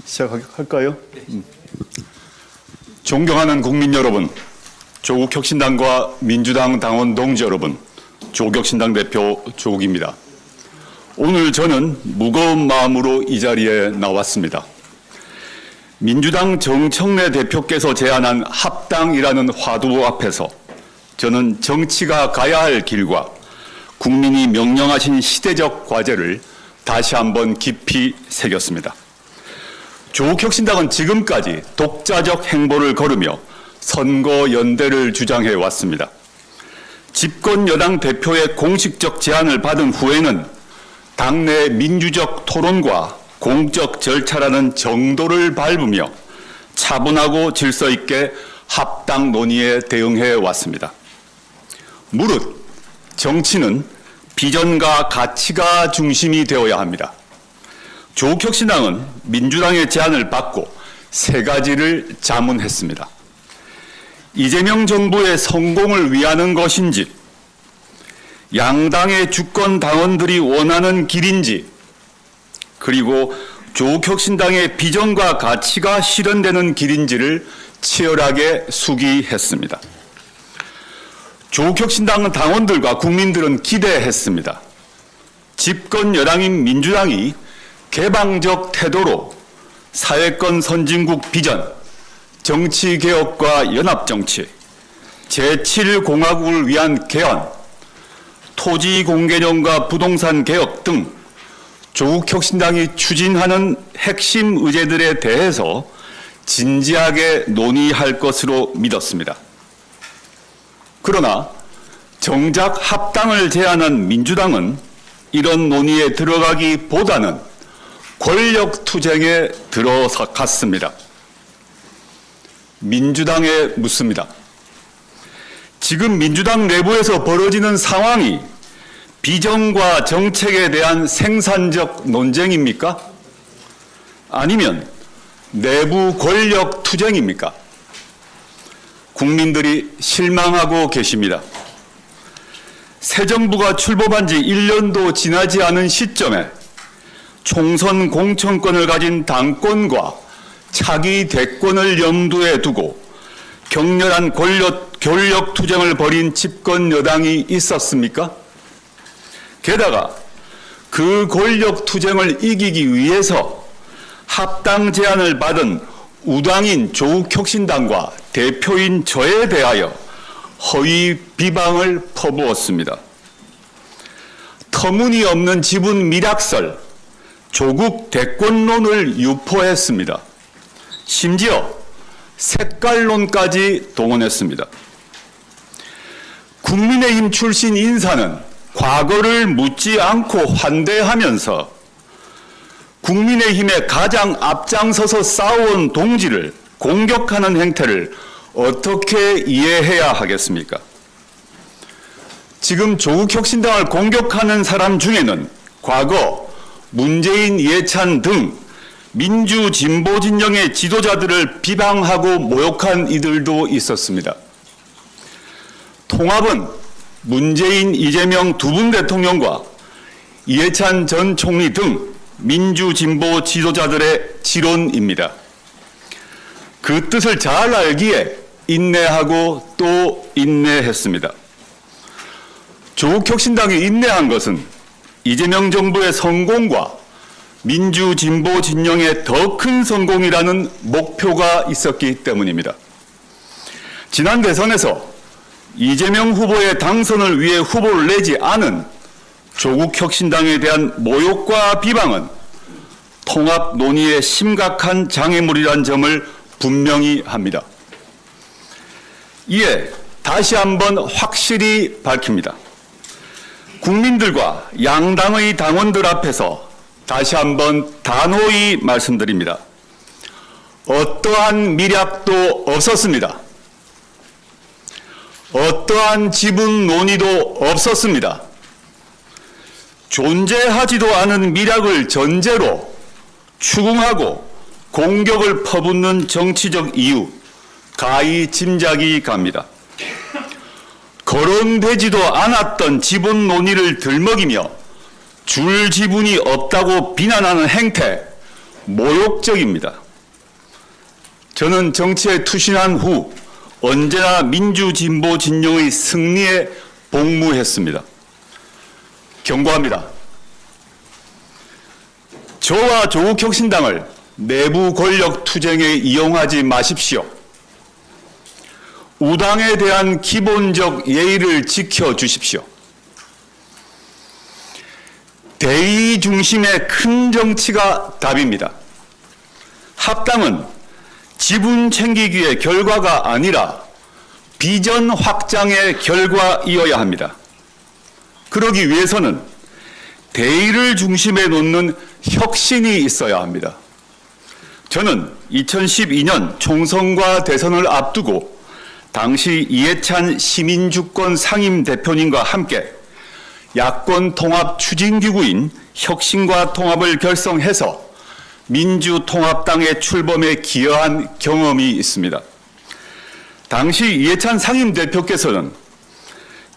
시작할까요? 존경하는 국민 여러분, 조국혁신당과 민주당 당원 동지 여러분, 조국혁신당 대표 조국입니다. 오늘 저는 무거운 마음으로 이 자리에 나왔습니다. 민주당 정청래 대표께서 제안한 합당이라는 화두 앞에서 저는 정치가 가야 할 길과 국민이 명령하신 시대적 과제를 다시 한번 깊이 새겼습니다. 조국혁신당은 지금까지 독자적 행보를 걸으며 선거 연대를 주장해 왔습니다. 집권 여당 대표의 공식적 제안을 받은 후에는 당내 민주적 토론과 공적 절차라는 정도를 밟으며 차분하고 질서 있게 합당 논의에 대응해 왔습니다. 무릇 정치는 비전과 가치가 중심이 되어야 합니다. 조국혁신당은 민주당의 제안을 받고 세 가지를 자문했습니다. 이재명 정부의 성공을 위하는 것인지, 양당의 주권 당원들이 원하는 길인지, 그리고 조국혁신당의 비전과 가치가 실현되는 길인지를 치열하게 수기했습니다. 조국혁신당 당원들과 국민들은 기대했습니다. 집권 여당인 민주당이 개방적 태도로 사회권 선진국 비전, 정치개혁과 연합정치, 제7공화국을 위한 개헌, 토지공개념과 부동산 개혁 등 조국혁신당이 추진하는 핵심 의제들에 대해서 진지하게 논의할 것으로 믿었습니다. 그러나 정작 합당을 제안한 민주당은 이런 논의에 들어가기보다는 권력투쟁에 들어갔습니다. 민주당에 묻습니다. 지금 민주당 내부에서 벌어지는 상황이 비전과 정책에 대한 생산적 논쟁입니까? 아니면 내부 권력투쟁입니까? 국민들이 실망하고 계십니다. 새 정부가 출범한 지 1년도 지나지 않은 시점에 총선 공천권을 가진 당권과 차기 대권을 염두에 두고 격렬한 권력 투쟁을 벌인 집권 여당이 있었습니까? 게다가 그 권력 투쟁을 이기기 위해서 합당 제안을 받은 우당인 조국혁신당과 대표인 저에 대하여 허위 비방을 퍼부었습니다. 터무니없는 지분 밀약설, 조국 대권론을 유포했습니다. 심지어 색깔론까지 동원했습니다. 국민의힘 출신 인사는 과거를 묻지 않고 환대하면서 국민의힘에 가장 앞장서서 싸워온 동지를 공격하는 행태를 어떻게 이해해야 하겠습니까? 지금 조국혁신당을 공격하는 사람 중에는 과거 문재인, 이해찬 등 민주 진보 진영의 지도자들을 비방하고 모욕한 이들도 있었습니다. 통합은 문재인, 이재명 두 분 대통령과 이해찬 전 총리 등 민주 진보 지도자들의 지론입니다. 그 뜻을 잘 알기에 인내하고 또 인내했습니다. 조국혁신당이 인내한 것은 이재명 정부의 성공과 민주 진보 진영의 더 큰 성공이라는 목표가 있었기 때문입니다. 지난 대선에서 이재명 후보의 당선을 위해 후보를 내지 않은 조국혁신당에 대한 모욕과 비방은 통합 논의의 심각한 장애물이라는 점을 분명히 합니다. 이에 다시 한번 확실히 밝힙니다. 국민들과 양당의 당원들 앞에서 다시 한번 단호히 말씀드립니다. 어떠한 미략도 없었습니다. 어떠한 지분 논의도 없었습니다. 존재하지도 않은 미략을 전제로 추궁하고 공격을 퍼붓는 정치적 이유, 가히 짐작이 갑니다. 거론되지도 않았던 지분 논의를 들먹이며 줄 지분이 없다고 비난하는 행태 모욕적입니다. 저는 정치에 투신한 후 언제나 민주진보 진영의 승리에 복무했습니다. 경고합니다. 저와 조국혁신당을 내부 권력 투쟁에 이용하지 마십시오. 우당에 대한 기본적 예의를 지켜주십시오. 대의 중심의 큰 정치가 답입니다. 합당은 지분 챙기기의 결과가 아니라 비전 확장의 결과이어야 합니다. 그러기 위해서는 대의를 중심에 놓는 혁신이 있어야 합니다. 저는 2012년 총선과 대선을 앞두고 당시 이해찬 시민주권 상임대표님과 함께 야권 통합 추진기구인 혁신과 통합을 결성해서 민주통합당의 출범에 기여한 경험이 있습니다. 당시 이해찬 상임대표께서는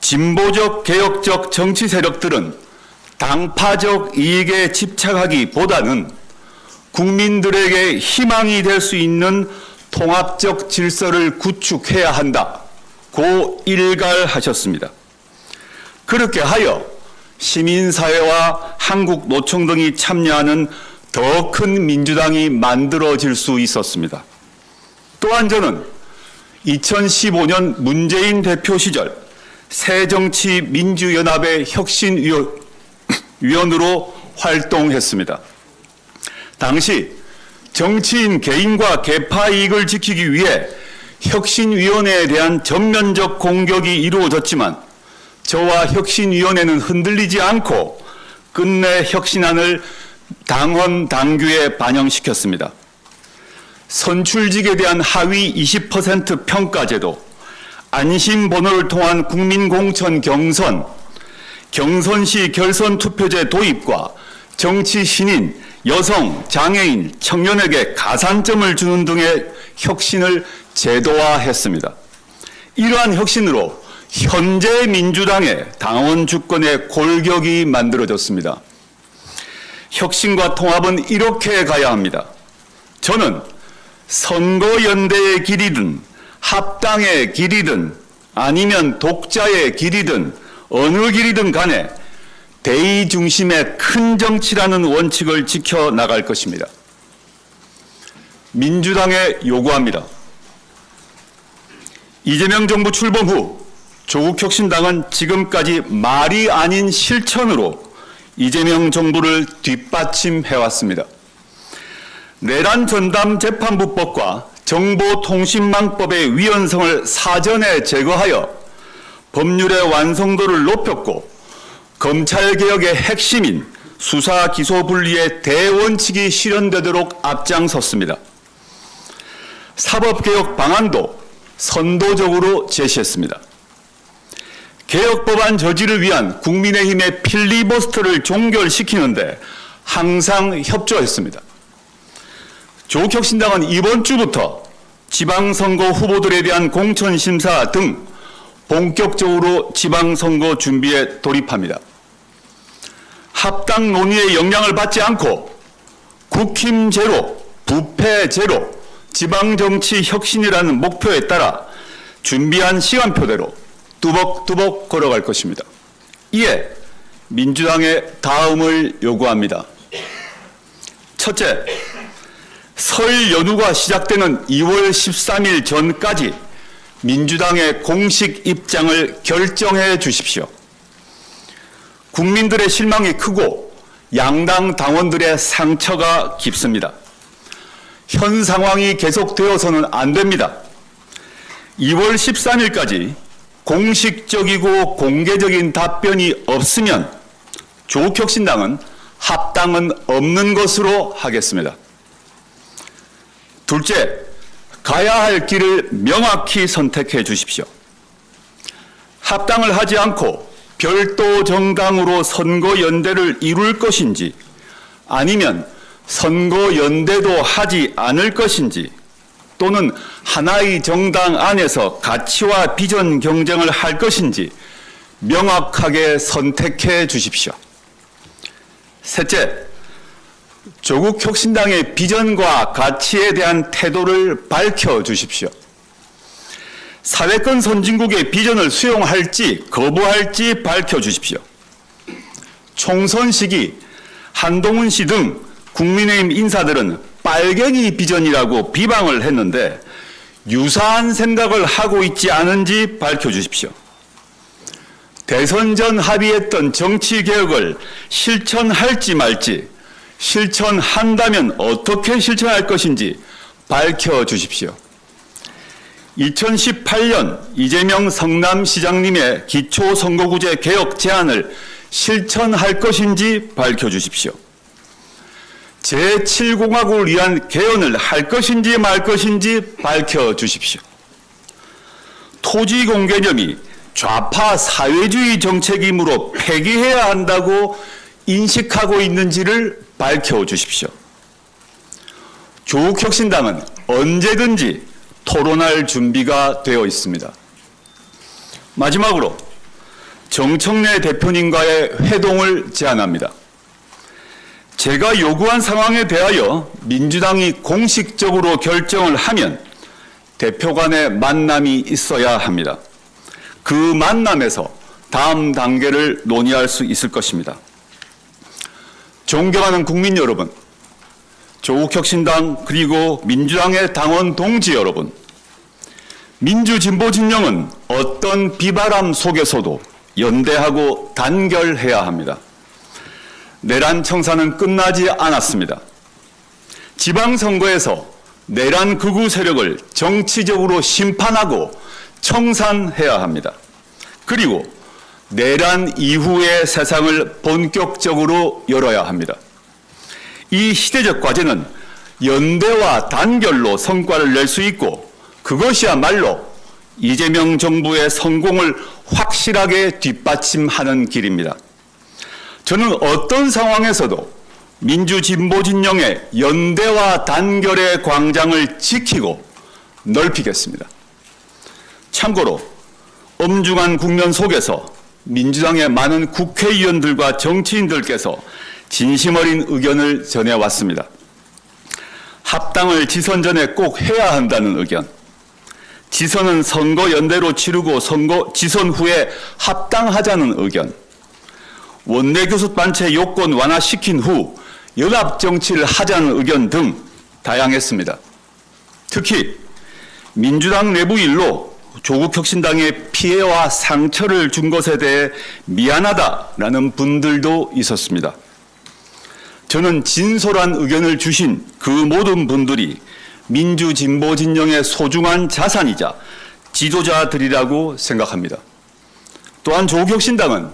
진보적 개혁적 정치 세력들은 당파적 이익에 집착하기보다는 국민들에게 희망이 될 수 있는 통합적 질서를 구축해야 한다고 일갈하셨습니다. 그렇게 하여 시민사회와 한국노총 등이 참여하는 더 큰 민주당이 만들어질 수 있었습니다. 또한 저는 2015년 문재인 대표 시절 새정치민주연합의 혁신위원으로 활동했습니다. 당시 정치인 개인과 계파 이익을 지키기 위해 혁신위원회에 대한 전면적 공격이 이루어졌지만 저와 혁신위원회는 흔들리지 않고 끝내 혁신안을 당헌 당규에 반영시켰습니다. 선출직에 대한 하위 20% 평가제도, 안심번호를 통한 국민공천 경선, 경선 시 결선 투표제 도입과 정치 신인, 여성, 장애인, 청년에게 가산점을 주는 등의 혁신을 제도화했습니다. 이러한 혁신으로 현재 민주당의 당원 주권의 골격이 만들어졌습니다. 혁신과 통합은 이렇게 가야 합니다. 저는 선거연대의 길이든 합당의 길이든 아니면 독자의 길이든 어느 길이든 간에 대의 중심의 큰 정치라는 원칙을 지켜나갈 것입니다. 민주당에 요구합니다. 이재명 정부 출범 후 조국혁신당은 지금까지 말이 아닌 실천으로 이재명 정부를 뒷받침해왔습니다. 내란 전담 재판부법과 정보통신망법의 위헌성을 사전에 제거하여 법률의 완성도를 높였고 검찰개혁의 핵심인 수사 기소 분리의 대원칙이 실현되도록 앞장섰습니다. 사법개혁 방안도 선도적으로 제시했습니다. 개혁법안 저지를 위한 국민의힘의 필리버스터를 종결시키는데 항상 협조했습니다. 조국혁신당은 이번 주부터 지방선거 후보들에 대한 공천심사 등 본격적으로 지방선거 준비에 돌입합니다. 합당 논의의 영향을 받지 않고 국힘 제로, 부패 제로, 지방정치 혁신이라는 목표에 따라 준비한 시간표대로 뚜벅뚜벅 걸어갈 것입니다. 이에 민주당의 다음을 요구합니다. 첫째, 설 연휴가 시작되는 2월 13일 전까지 민주당의 공식 입장을 결정해 주십시오. 국민들의 실망이 크고 양당 당원들의 상처가 깊습니다. 현 상황이 계속되어서는 안 됩니다. 2월 13일까지 공식적이고 공개적인 답변이 없으면 조국혁신당은 합당은 없는 것으로 하겠습니다. 둘째, 가야 할 길을 명확히 선택해 주십시오. 합당을 하지 않고 별도 정당으로 선거연대를 이룰 것인지 아니면 선거연대도 하지 않을 것인지 또는 하나의 정당 안에서 가치와 비전 경쟁을 할 것인지 명확하게 선택해 주십시오. 셋째, 조국 혁신당의 비전과 가치에 대한 태도를 밝혀주십시오. 사회권 선진국의 비전을 수용할지 거부할지 밝혀주십시오. 총선 시기 한동훈 씨 등 국민의힘 인사들은 빨갱이 비전이라고 비방을 했는데 유사한 생각을 하고 있지 않은지 밝혀주십시오. 대선 전 합의했던 정치개혁을 실천할지 말지, 실천한다면 어떻게 실천할 것인지 밝혀주십시오. 2018년 이재명 성남시장님의 기초선거구제 개혁 제안을 실천할 것인지 밝혀주십시오. 제7공화국을 위한 개헌을 할 것인지 말 것인지 밝혀주십시오. 토지공 개념이 좌파 사회주의 정책이므로 폐기해야 한다고 인식하고 있는지를 밝혀주십시오. 조국 혁신당은 언제든지 토론할 준비가 되어 있습니다. 마지막으로 정청래 대표님과의 회동을 제안합니다. 제가 요구한 상황에 대하여 민주당이 공식적으로 결정을 하면 대표 간의 만남이 있어야 합니다. 그 만남에서 다음 단계를 논의할 수 있을 것입니다. 존경하는 국민 여러분, 조국혁신당 그리고 민주당의 당원 동지 여러분, 민주진보 진영은 어떤 비바람 속에서도 연대하고 단결해야 합니다. 내란 청산은 끝나지 않았습니다. 지방선거에서 내란 극우 세력을 정치적으로 심판하고 청산해야 합니다. 그리고 내란 이후의 세상을 본격적으로 열어야 합니다. 이 시대적 과제는 연대와 단결로 성과를 낼 수 있고 그것이야말로 이재명 정부의 성공을 확실하게 뒷받침하는 길입니다. 저는 어떤 상황에서도 민주진보 진영의 연대와 단결의 광장을 지키고 넓히겠습니다. 참고로 엄중한 국면 속에서 민주당의 많은 국회의원들과 정치인들께서 진심 어린 의견을 전해왔습니다. 합당을 지선 전에 꼭 해야 한다는 의견, 지선은 선거 연대로 치르고 지선 후에 합당하자는 의견, 원내 교섭 단체 요건 완화시킨 후 연합 정치를 하자는 의견 등 다양했습니다. 특히 민주당 내부 일로 조국 혁신당에 피해와 상처를 준 것에 대해 미안하다라는 분들도 있었습니다. 저는 진솔한 의견을 주신 그 모든 분들이 민주진보 진영의 소중한 자산이자 지도자들이라고 생각합니다. 또한 조국 혁신당은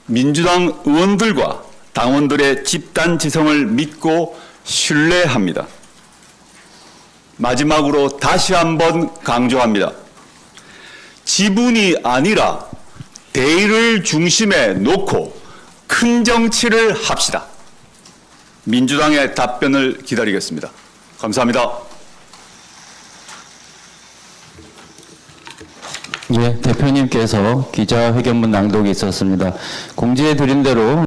민주당 의원들과 당원들의 집단 지성을 믿고 신뢰합니다. 마지막으로 다시 한번 강조합니다. 지분이 아니라 대의를 중심에 놓고 큰 정치를 합시다. 민주당의 답변을 기다리겠습니다. 감사합니다. 예, 대표님께서 기자회견문 낭독이 있었습니다. 공지해 드린 대로